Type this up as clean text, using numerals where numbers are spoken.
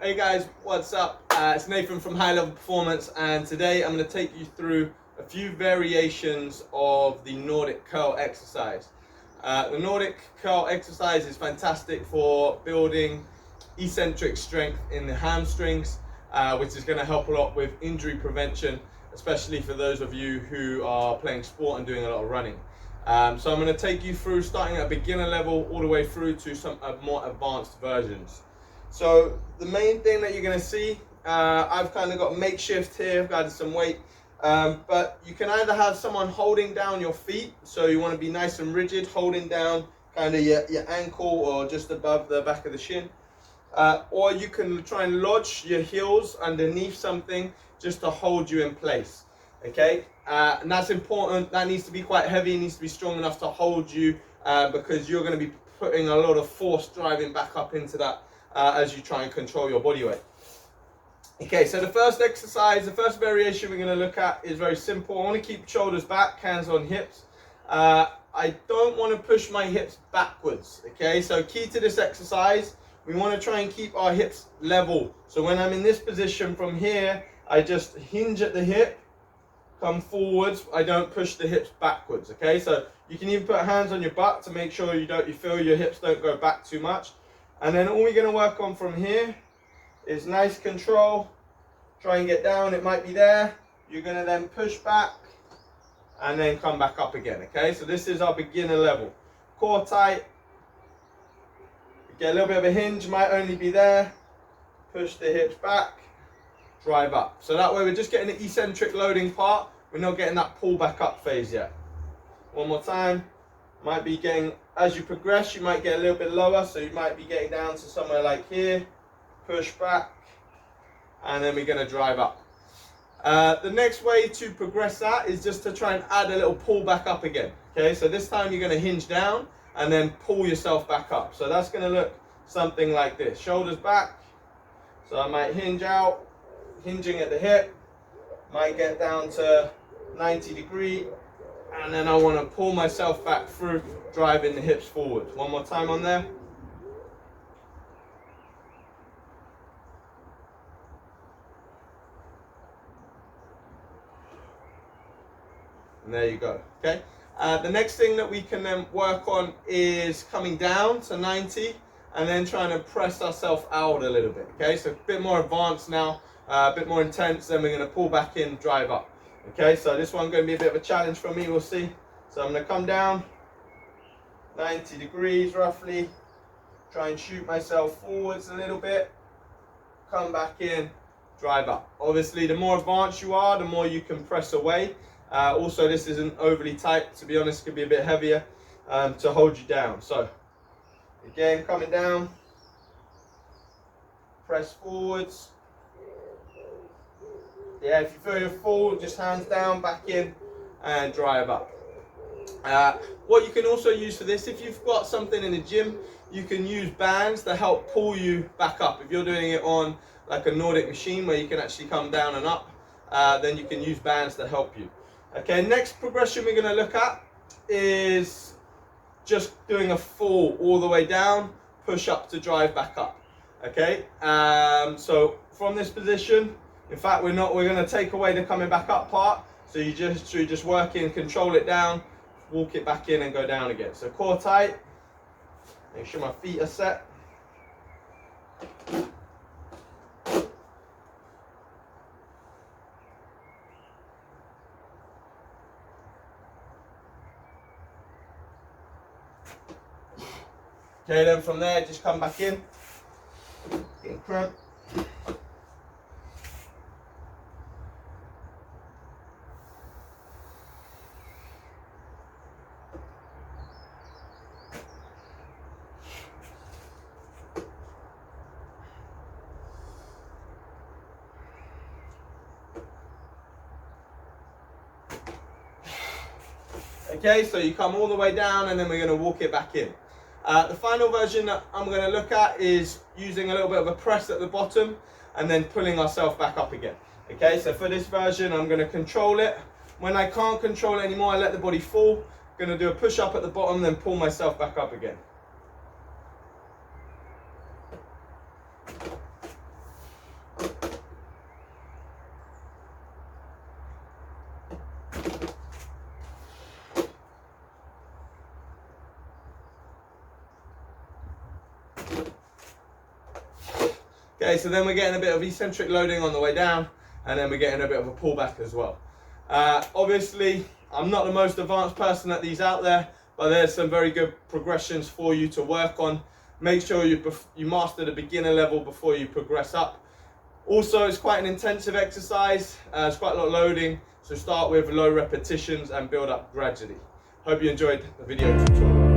Hey guys, what's up? It's Nathan from High Level Performance, and today I'm going to take you through a few variations of the Nordic curl exercise. The Nordic curl exercise is fantastic for building eccentric strength in the hamstrings, which is going to help a lot with injury prevention, especially for those of you who are playing sport and doing a lot of running. So I'm going to take you through starting at beginner level all the way through to some more advanced versions. So the main thing that you're going to see, I've kind of got a makeshift here, I've got some weight, but you can either have someone holding down your feet, so you want to be nice and rigid, holding down kind of your ankle or just above the back of the shin, or you can try and lodge your heels underneath something just to hold you in place, okay? And that's important. That needs to be quite heavy, it needs to be strong enough to hold you, because you're going to be putting a lot of force driving back up into that as you try and control your body weight. Okay, so the first exercise, the first variation we're going to look at is very simple. I want to keep shoulders back, hands on hips. I don't want to push my hips backwards, okay? So key to this exercise, we want to try and keep our hips level. So when I'm in this position from here, I just hinge at the hip, come forwards, I don't push the hips backwards, okay? So you can even put hands on your butt to make sure you feel your hips don't go back too much. And then all we're going to work on from here is nice control. Try and get down, it might be there. You're going to then push back and then come back up again, okay? So this is our beginner level. Core tight. Get a little bit of a hinge, might only be there. Push the hips back, drive up. So that way we're just getting the eccentric loading part. We're not getting that pull back up phase yet. One more time. Might be getting, as you progress, you might get a little bit lower, so you might be getting down to somewhere like here, push back, and then we're going to drive up. The next way to progress that is just to try and add a little pull back up again. Okay, so this time you're going to hinge down and then pull yourself back up. So that's going to look something like this. Shoulders back, so I might hinge out, hinging at the hip, might get down to 90 degree, and then I want to pull myself back through, driving the hips forward. One more time on there. And there you go, okay? The next thing that we can then work on is coming down to 90 and then trying to press ourselves out a little bit, okay? So a bit more advanced now, a bit more intense, then we're going to pull back in, drive up. Okay, so this one's going to be a bit of a challenge for me, we'll see. So I'm going to come down 90 degrees roughly, try and shoot myself forwards a little bit, come back in, drive up. Obviously the more advanced you are, the more you can press away. Also this isn't overly tight, to be honest, it could be a bit heavier to hold you down. So again, coming down, press forwards. Yeah, if you feel you're full, just hands down, back in, and drive up. What you can also use for this, if you've got something in the gym, you can use bands to help pull you back up. If you're doing it on like a Nordic machine where you can actually come down and up, then you can use bands to help you. Okay, next progression we're going to look at is just doing a full all the way down, push up to drive back up. Okay, so from this position, in fact, we're going to take away the coming back up part. So you just work in, control it down, walk it back in and go down again. So core tight, make sure my feet are set. Okay, then from there, just come back in, getting cramped. Okay, so you come all the way down and then we're going to walk it back in. The final version that I'm going to look at is using a little bit of a press at the bottom and then pulling ourselves back up again. Okay, so for this version, I'm going to control it. When I can't control it anymore, I let the body fall. I'm going to do a push up at the bottom, then pull myself back up again. Okay, so then we're getting a bit of eccentric loading on the way down, and then we're getting a bit of a pullback as well. Obviously, I'm not the most advanced person at these out there, but there's some very good progressions for you to work on. Make sure you master the beginner level before you progress up. Also, it's quite an intensive exercise. It's quite a lot of loading, so start with low repetitions and build up gradually. Hope you enjoyed the video tutorial.